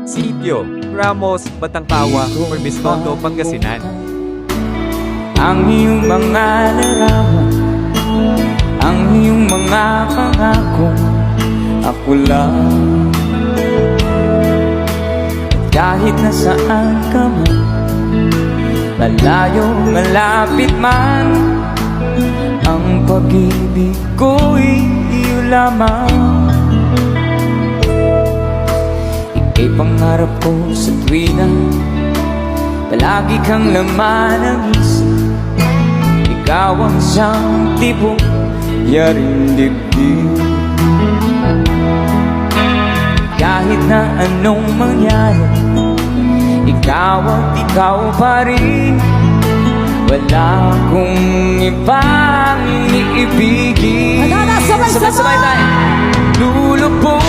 Sitio Ramos, Batangkawa, Corbiscondo, Pangasinan. Ang iyong mga larawan, ang iyong mga pangako, ako lang. Kahit nasaan ka man, malayo, malapit man, ang pag-ibig ko'y iyo lamang. Ika'y pangarap ko sa tuwina, palagi kang laman ng isip. Ikaw ang siyang tipong yaring dibdib. Kahit na anong mangyari, ikaw at ikaw pa rin. Wala akong ibang iibigin. Sabay-sabay tayo. Lulubog